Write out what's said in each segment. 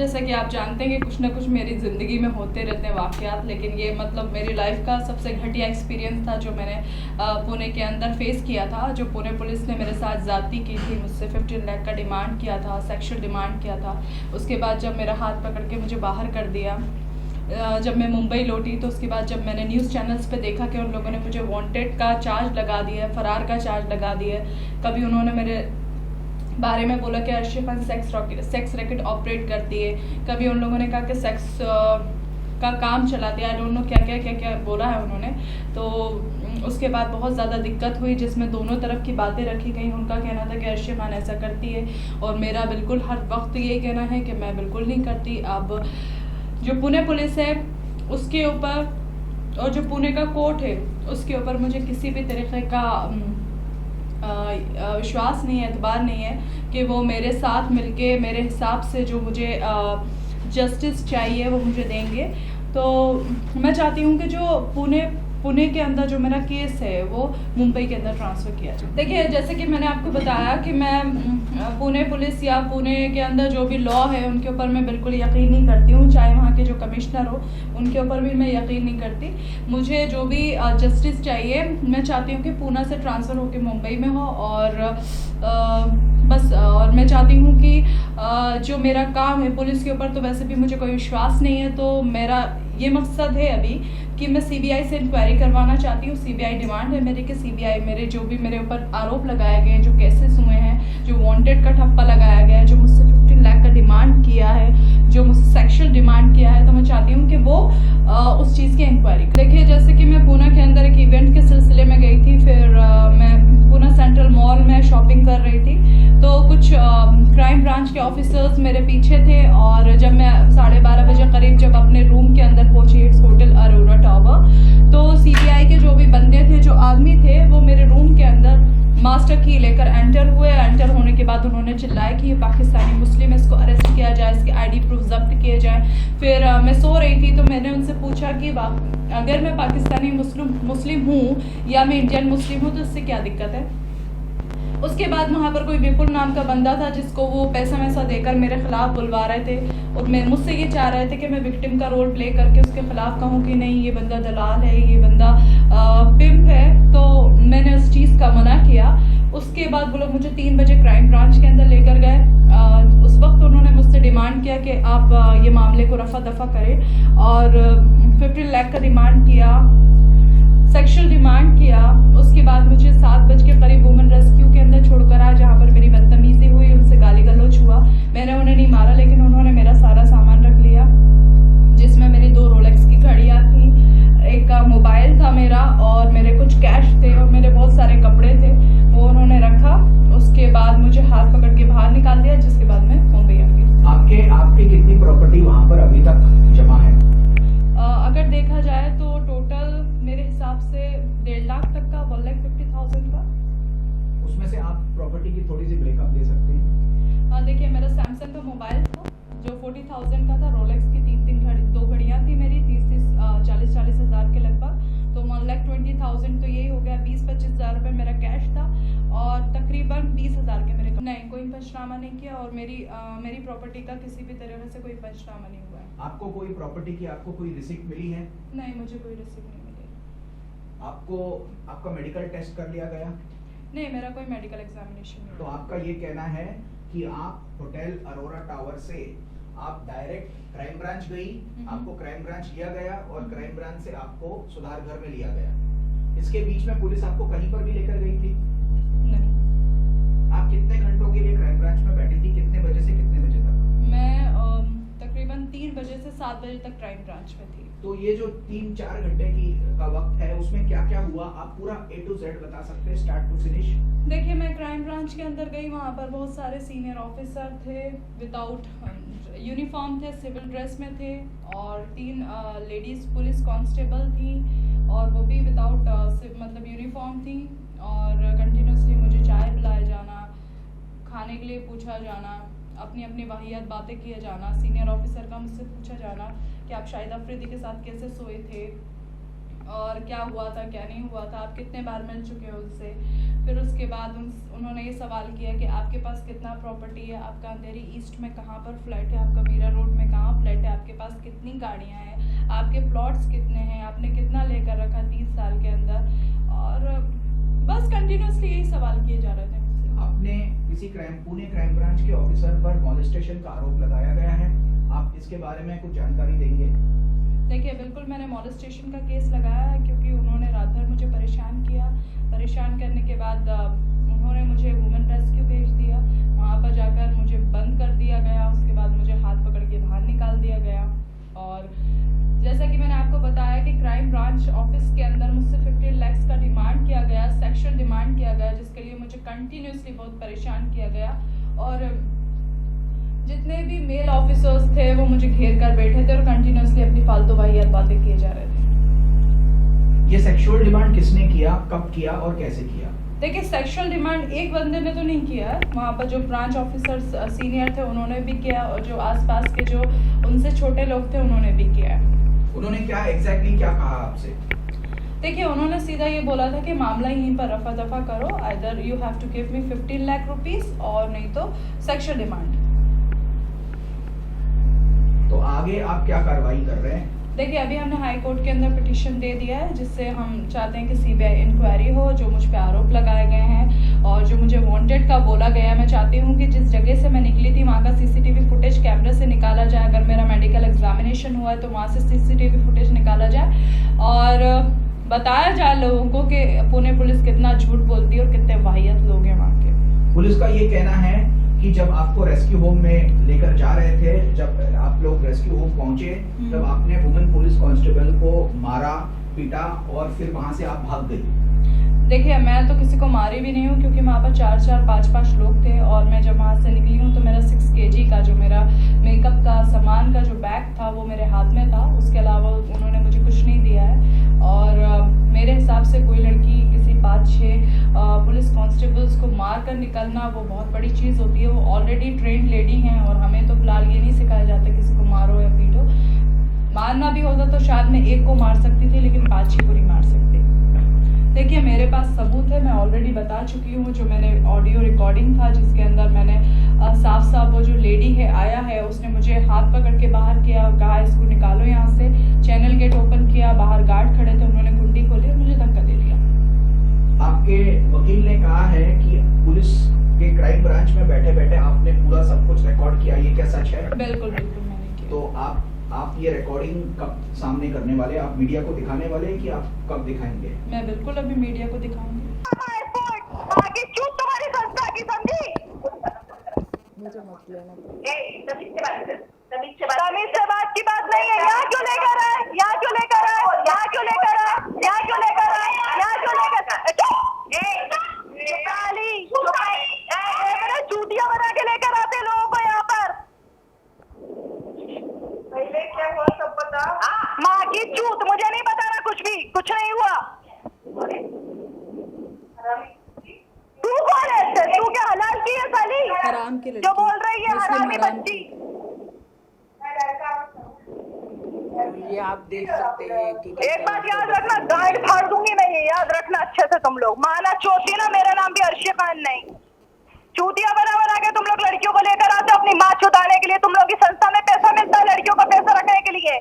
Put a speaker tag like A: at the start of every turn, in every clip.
A: जैसा कि आप जानते हैं कि कुछ ना कुछ मेरी ज़िंदगी में होते रहते हैं वाक़यात, लेकिन ये मतलब मेरी लाइफ का सबसे घटिया एक्सपीरियंस था जो मैंने पुणे के अंदर फेस किया था। जो पुणे पुलिस ने मेरे साथ ज़्यादती की थी, मुझसे 15 लाख का डिमांड किया था, सेक्सुअल डिमांड किया था। उसके बाद जब मेरा हाथ पकड़ के मुझे बाहर कर दिया, जब मैं मुंबई लौटी तो उसके बाद जब मैंने न्यूज़ चैनल्स पे देखा कि उन लोगों ने मुझे वांटेड का चार्ज लगा दिया है, फ़रार का चार्ज लगा दिया है। कभी उन्होंने मेरे बारे में बोला कि अर्शिफा सेक्स रैकेट ऑपरेट करती है, कभी उन लोगों ने कहा कि सेक्स का काम चलाती है। आई डोंट नो क्या क्या बोला है उन्होंने। तो उसके बाद बहुत ज़्यादा दिक्कत हुई जिसमें दोनों तरफ की बातें रखी गई। उनका कहना था कि अर्शिफा ऐसा करती है और मेरा बिल्कुल हर वक्त यही कहना है कि मैं बिल्कुल नहीं करती। अब जो पुणे पुलिस है उसके ऊपर और जो पुणे का कोर्ट है उसके ऊपर मुझे किसी भी तरीके का विश्वास नहीं है, एतबार नहीं है कि वो मेरे साथ मिलके मेरे हिसाब से जो मुझे जस्टिस चाहिए वो मुझे देंगे। तो मैं चाहती हूँ कि जो पुणे के अंदर जो मेरा केस है वो मुंबई के अंदर ट्रांसफ़र किया जाए। देखिए, जैसे कि मैंने आपको बताया कि मैं पुणे पुलिस या पुणे के अंदर जो भी लॉ है उनके ऊपर मैं बिल्कुल यकीन नहीं करती हूँ, चाहे वहाँ के जो कमिश्नर हो उनके ऊपर भी मैं यकीन नहीं करती। मुझे जो भी जस्टिस चाहिए, मैं चाहती हूँ कि पुणे से ट्रांसफ़र होकर मुंबई में हो और बस। और मैं चाहती हूँ कि जो मेरा काम है पुलिस के ऊपर तो वैसे भी मुझे कोई विश्वास नहीं है, तो मेरा ये मकसद है अभी कि मैं सीबीआई से इंक्वायरी करवाना चाहती हूँ। सीबीआई डिमांड है मेरी कि सीबीआई मेरे जो भी मेरे ऊपर आरोप लगाए गए हैं, जो केसेस हुए हैं, जो वांटेड का ठप्पा लगाया गया है, जो मुझसे 15 लाख का डिमांड किया है, जो मुझसे सेक्सुअल डिमांड किया है, तो मैं चाहती हूँ कि वो उस चीज़ की इंक्वायरी। देखिए, जैसे कि मैं पुणे के अंदर एक इवेंट के सिलसिले में गई थी, फिर मैं पुणे सेंट्रल मॉल में शॉपिंग कर रही थी, तो कुछ क्राइम ब्रांच के ऑफिसर्स मेरे पीछे थे और जब मैं 12:30 बजे करीब जब अपने रूम के अंदर पहुंची इट्स होटल अरोरा टावर, तो सीबीआई के जो भी बंदे थे, जो आदमी थे, वो मेरे रूम के अंदर मास्टर की लेकर एंटर हुए। एंटर होने के बाद उन्होंने चिल्लाया कि ये पाकिस्तानी मुस्लिम है, इसको अरेस्ट किया जाए, इसके आईडी प्रूफ जब्त किए जाए। फिर मैं सो रही थी तो मैंने उनसे पूछा कि अगर मैं पाकिस्तानी मुस्लिम हूँ या मैं इंडियन मुस्लिम हूँ तो इससे क्या दिक्कत है। उसके बाद वहाँ पर कोई विपुल नाम का बंदा था जिसको वो पैसा वैसा देकर मेरे खिलाफ बुलवा रहे थे और मैं मुझसे ये चाह रहे थे कि मैं विक्टिम का रोल प्ले करके उसके खिलाफ कहूँ कि नहीं, ये बंदा दलाल है, ये बंदा पिम्प है। तो मैंने उस चीज़ का मना किया। उसके बाद वो लोग मुझे 3 बजे क्राइम ब्रांच के अंदर लेकर गए। उस वक्त उन्होंने मुझसे डिमांड किया कि आप ये मामले को रफा दफा करें और 15 लाख का डिमांड किया, सेक्सुअल डिमांड किया। उसके बाद मुझे 7 बजे के करीब वुमेन रेस्क्यू के अंदर छोड़कर आया, जहाँ पर मेरी बदतमीजी हुई, उनसे गाली गलौज हुआ। मैंने उन्हें नहीं मारा, लेकिन उन्होंने मेरा सारा सामान रख लिया, जिसमें मेरी 2 रोलेक्स की घड़ियाँ थी, एक मोबाइल था मेरा और मेरे कुछ कैश थे और मेरे बहुत सारे कपड़े थे, वो उन्होंने रखा। उसके बाद मुझे हाथ पकड़ के बाहर निकाल दिया, जिसके बाद मैं मुंबई आ गई।
B: आपकी कितनी प्रॉपर्टी वहाँ पर अभी तक जमा है?
A: अगर देखा जाए तो टोटल मेरे हिसाब से 1.5 लाख तक का, 1,50,000 का।
B: उसमें से आप प्रॉपर्टी की थोड़ी सी ब्रेकअप दे सकते हैं?
A: देखिए, मेरा सैमसंग का मोबाइल था जो 40,000 का था, रोलेक्स की 2 घड़ियाँ थी मेरी 40,000 के लगभग, तो 1,20,000 तो यही हो गया। 20-25 हज़ार रुपये मेरा कैश था और तकरीबन 20,000 के मेरे नहीं, कोई पंचनामा नहीं किया और मेरी प्रॉपर्टी का किसी भी तरह से कोई पंचनामा नहीं हुआ है।
B: आपको कोई प्रॉपर्टी की आपको कोई रिसिप्ट मिली है?
A: नहीं, मुझे कोई रिसिप्ट नहीं मिली।
B: आपका मेडिकल टेस्ट कर लिया गया?
A: नहीं, मेरा कोई मेडिकल एग्जामिनेशन नहीं।
B: तो आपका ये कहना है कि आप होटल अरोरा टावर से आप डायरेक्ट क्राइम ब्रांच गई, आपको क्राइम ब्रांच लिया गया और क्राइम ब्रांच से आपको सुधार घर में लिया गया। इसके बीच में पुलिस आपको कहीं पर भी लेकर गई थी?
A: नहीं।
B: आप कितने घंटों के लिए क्राइम ब्रांच में बैठी थी? कितने बजे से कितने बजे तक?
A: मैं तकरीबन 3 बजे से 7 बजे तक क्राइम ब्रांच में थी।
B: तो ये जो 3-4 घंटे का वक्त है, उसमें क्या क्या हुआ, आप पूरा A to Z बता सकते हैं, स्टार्ट टू फिनिश?
A: देखिए, मैं क्राइम ब्रांच के अंदर गई, वहाँ पर बहुत सारे सीनियर ऑफिसर थे, विदाउट यूनिफॉर्म थे, सिविल ड्रेस में थे और 3 लेडीज़ पुलिस कांस्टेबल थी और वो भी विदाउट मतलब यूनिफॉर्म थी। और कंटिन्यूसली मुझे चाय पिलाया जाना, खाने के लिए पूछा जाना, अपनी अपनी वाहियात बातें किए जाना, सीनियर ऑफिसर का मुझसे पूछा जाना कि आप शाहिद अफरीदी के साथ कैसे सोए थे। और क्या हुआ था क्या नहीं हुआ था, आप कितने बार मिल चुके हो उनसे। फिर उसके बाद उन्होंने ये सवाल किया कि आपके पास कितना प्रॉपर्टी है, आपका अंधेरी ईस्ट में कहाँ पर फ्लैट है, आपका मीरा रोड में कहाँ फ्लैट है, आपके पास कितनी गाड़ियाँ हैं, आपके प्लॉट्स कितने हैं, आपने कितना लेकर रखा 30 साल के अंदर। और बस कंटिन्यूसली यही सवाल किए जा रहे थे मुझसे।
B: आपने किसी पुणे क्राइम ब्रांच के ऑफिसर पर मॉलेस्टेशन का आरोप लगाया गया है, आप इसके बारे में कुछ जानकारी देंगे?
A: देखिए बिल्कुल मैंने मॉलेस्टेशन का केस लगाया है, क्योंकि उन्होंने रात भर मुझे परेशान किया। परेशान करने के बाद उन्होंने मुझे वुमेन रेस्क्यू भेज दिया, वहाँ पर जाकर मुझे बंद कर दिया गया। उसके बाद मुझे हाथ पकड़ के बाहर निकाल दिया गया। और जैसा कि मैंने आपको बताया कि क्राइम ब्रांच ऑफिस के अंदर मुझसे 15 लाख का डिमांड किया गया, सेक्शुअल डिमांड किया गया, जिसके लिए मुझे कंटिन्यूसली बहुत परेशान किया गया। और जितने भी मेल ऑफिसर्स थे वो मुझे घेर कर बैठे थे और कंटिन्यूसली अपनी फालतू वाहियात बातें किए जा रहे थे।
B: ये सेक्सुअल डिमांड किसने किया, कब किया और कैसे किया?
A: देखिए सेक्सुअल डिमांड एक बंदे ने तो नहीं किया, वहाँ पर जो ब्रांच ऑफिसर्स सीनियर थे उन्होंने भी किया, और जो आसपास के जो उनसे छोटे लोग थे उन्होंने भी किया।
B: उन्होंने क्या एग्जैक्टली क्या कहा आपसे?
A: देखिए उन्होंने सीधा ये बोला था कि मामला यहीं पर रफा दफा करो, either you have to give me 15 lakh rupees और नहीं तो सेक्सुअल डिमांड।
B: तो आगे आप क्या कार्रवाई कर रहे हैं?
A: देखिए अभी हमने हाई कोर्ट के अंदर पिटीशन दे दिया है, जिससे हम चाहते हैं कि सीबीआई इंक्वायरी हो, जो मुझ पे आरोप लगाए गए हैं और जो मुझे वांटेड का बोला गया है। मैं चाहती हूँ कि जिस जगह से मैं निकली थी वहाँ का सीसीटीवी फुटेज कैमरे से निकाला जाए, अगर मेरा मेडिकल एग्जामिनेशन हुआ है तो वहाँ से सीसीटीवी फुटेज निकाला जाए और बताया जाए लोगों को कि पुणे पुलिस कितना झूठ बोलती है और कितने वाहियात लोग हैं वहाँ के।
B: पुलिस का ये कहना है कि जब आपको रेस्क्यू होम में लेकर जा रहे थे, जब आप लोग रेस्क्यू होम पहुंचे, तब आपने वुमेन पुलिस कांस्टेबल को मारा, पीटा और फिर वहां से आप भाग गई।
A: देखिए मैं तो किसी को मारी भी नहीं हूँ, क्योंकि वहाँ पर 4-4, 5-5 लोग थे और मैं जब वहाँ से निकली हूँ तो मेरा 6 kg का जो मेरा मेकअप का सामान का जो बैग था वो मेरे हाथ में था। उसके अलावा उन्होंने मुझे कुछ नहीं दिया है। और मेरे हिसाब से कोई लड़की किसी 5-6 पुलिस कांस्टेबल्स को मार कर निकलना वो बहुत बड़ी चीज़ होती है। वो ऑलरेडी ट्रेंड लेडी हैं और हमें तो फिलहाल ये नहीं सिखाया जाता किसी को मारो या पीटो। मारना भी होता तो शायद मैं एक को मार सकती थी, लेकिन 5-6 को नहीं मार सकती। देखिए मेरे पास सबूत है, मैं ऑलरेडी बता चुकी हूँ। जो मैंने ऑडियो रिकॉर्डिंग था जिसके अंदर मैंने साफ साफ वो जो लेडी है आया है उसने मुझे हाथ पकड़ के बाहर किया और कहा इसको निकालो यहाँ से। चैनल गेट ओपन किया, बाहर गार्ड खड़े थे, उन्होंने कुंडी खोली और मुझे धक्का दे दिया।
B: आपके वकील ने कहा है कि पुलिस के क्राइम ब्रांच में बैठे बैठे आपने पूरा सब कुछ रिकॉर्ड किया, ये क्या सच है?
A: बिल्कुल बिल्कुल मैंने किया।
B: तो आप ये रिकॉर्डिंग कब सामने करने वाले, आप मीडिया को दिखाने वाले हैं कि आप कब दिखाएंगे?
A: मैं बिल्कुल अभी मीडिया को दिखाऊंगी।
C: आगे चूप तुम्हारी संस्था की, समझी?
A: मुझे मत लेना।
C: तमीज से बात की बात नहीं है। यहाँ क्यों लेकर आए? यहाँ क्यों लेकर आए? यहाँ क्यों लेकर आए? यहाँ क्यों लेकर आए? यहाँ क्यों लेकर चूतिया बना के लेकर आते लोगों को यहाँ पर। पहले क्या हुआ सब बता। माँ की चूत, मुझे नहीं बताना कुछ भी, कुछ नहीं हुआ। तू कौन है? तू क्या हलाल की है साली?
A: हराम की लड़की
C: जो बोल रही है
A: मुस्लिम
C: हरामी
A: हराम
C: बच्ची।
D: ये आप देख सकते हैं कि
C: एक बात याद रखना, गांड फाड़ दूंगी मैं, ये याद रखना अच्छे से तुम लोग। माना चौथी ना, मेरा नाम भी अर्शी खान नहीं। चूतिया बना बना के तुम लोग लड़कियों को लेकर आते हो अपनी माँ छुड़ाने के लिए। तुम लोग की संस्था में पैसा मिलता है लड़कियों का पैसा रखने के लिए।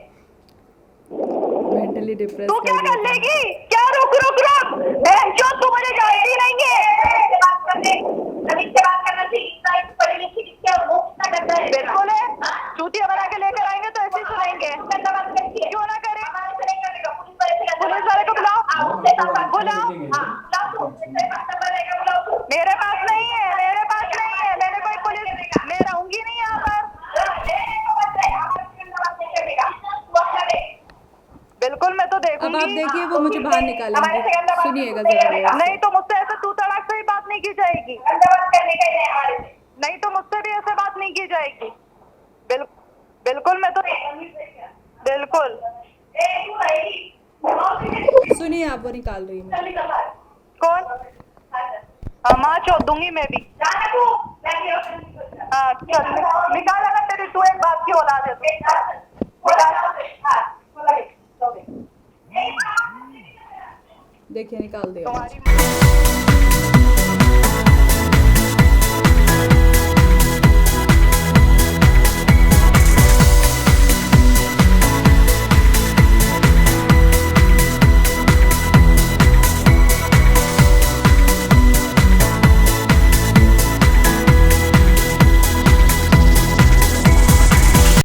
A: मेंटली डिप्रेस
C: तू क्या कर लेगी? क्या रुक रुक रुक, जो तू मुझे जानती नहीं है। बिल्कुल है, चूतिया बना के लेकर आएंगे तो ऐसे ही सुनेंगे। क्यों ना करें? पुलिस वाले को बुलाओ, बुलाओ। मेरे पास नहीं है, मेरे पास नहीं है। मैंने कोई पुलिस, मैं रहूंगी नहीं यहाँ पर। बिल्कुल मैं तो देखूंगी।
A: अब आप देखिए वो मुझे बाहर निकालेंगे, सुनिएगा जरा।
C: नहीं तो मुझसे ऐसे तू तड़ाक से ही बात नहीं की जाएगी। नहीं तो मुझसे भी ऐसे बात नहीं की जाएगी। बिल्कुल मैं तो बिल्कुल।
A: सुनिए आप वो निकाल रही हूँ।
C: कौन? माँ चौथ दूंगी मैं भी। हाँ चल निकाल, अगर तेरी तू एक बात की औलाद है तो।
A: देखिए निकाल दिया
C: तुम्हारी